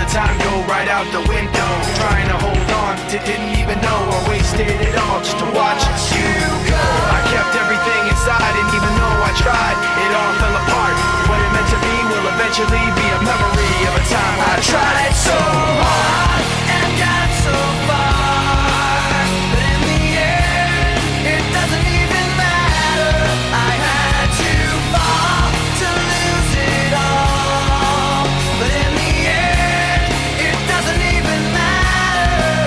time go right out the window. Trying to hold on, didn't even know I wasted it all just to watch you go. I kept everything inside, and even though I tried, it all fell apart. What it meant to be will eventually be a memory of a time I tried so hard and got so far, but in the end, it doesn't even matter. I had to fall to lose it all, but in the end, it doesn't even matter.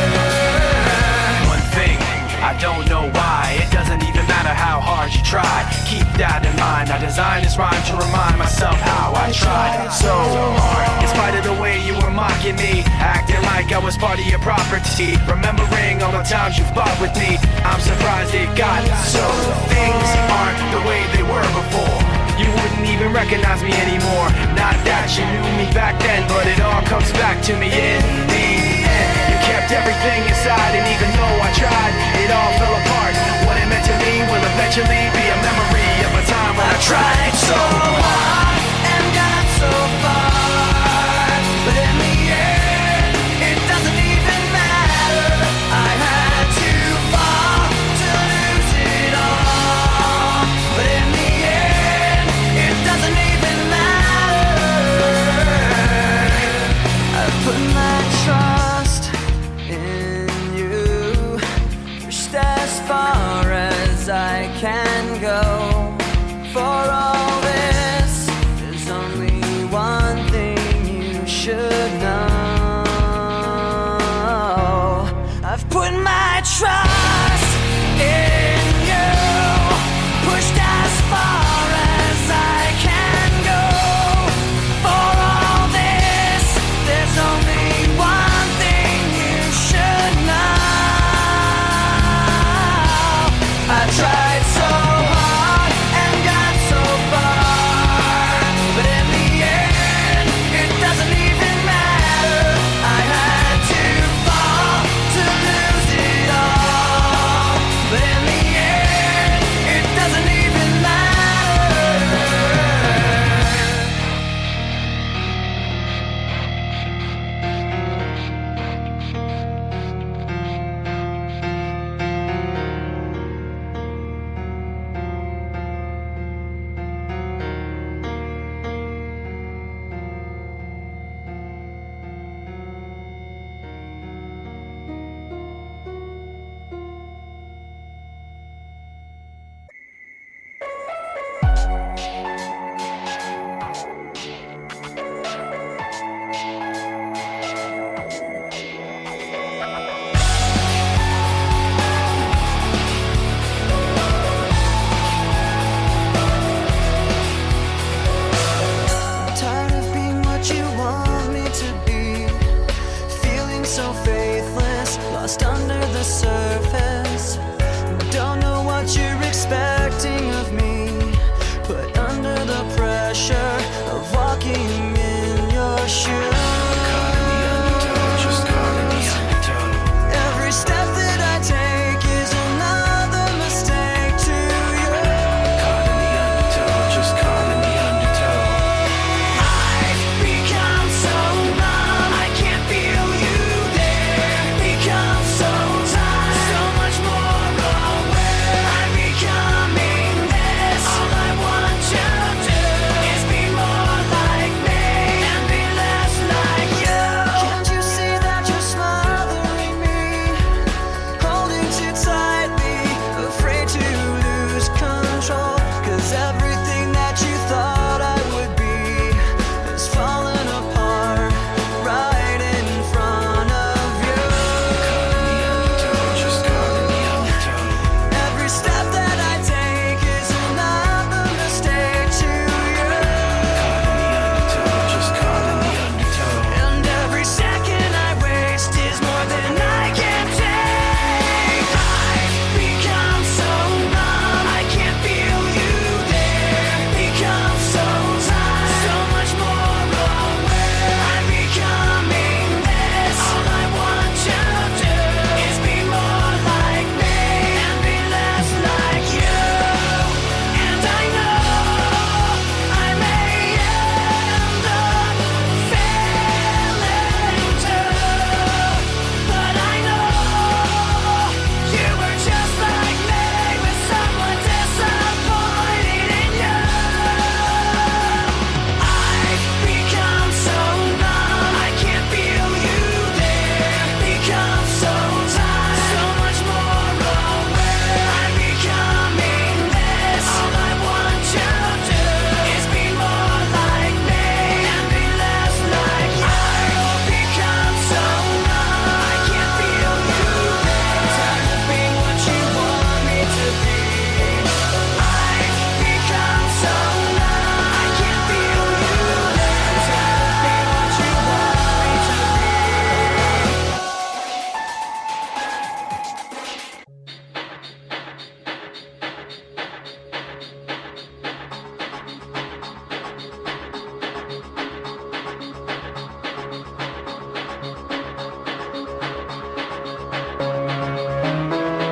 One thing, I don't know why, it doesn't even matter how hard you try. Keep that in mind, I designed this rhyme to remind myself how I tried so hard. In spite of the way you were mocking me, acting like I was part of your property, remembering all the times you fought with me, I'm surprised it got so. Things aren't the way they were before. You wouldn't even recognize me anymore. Not that you knew me back then, but it all comes back to me in the end. You kept everything inside, and even though I tried, it all fell apart. What it meant to me will eventually be a memory of a time when I tried so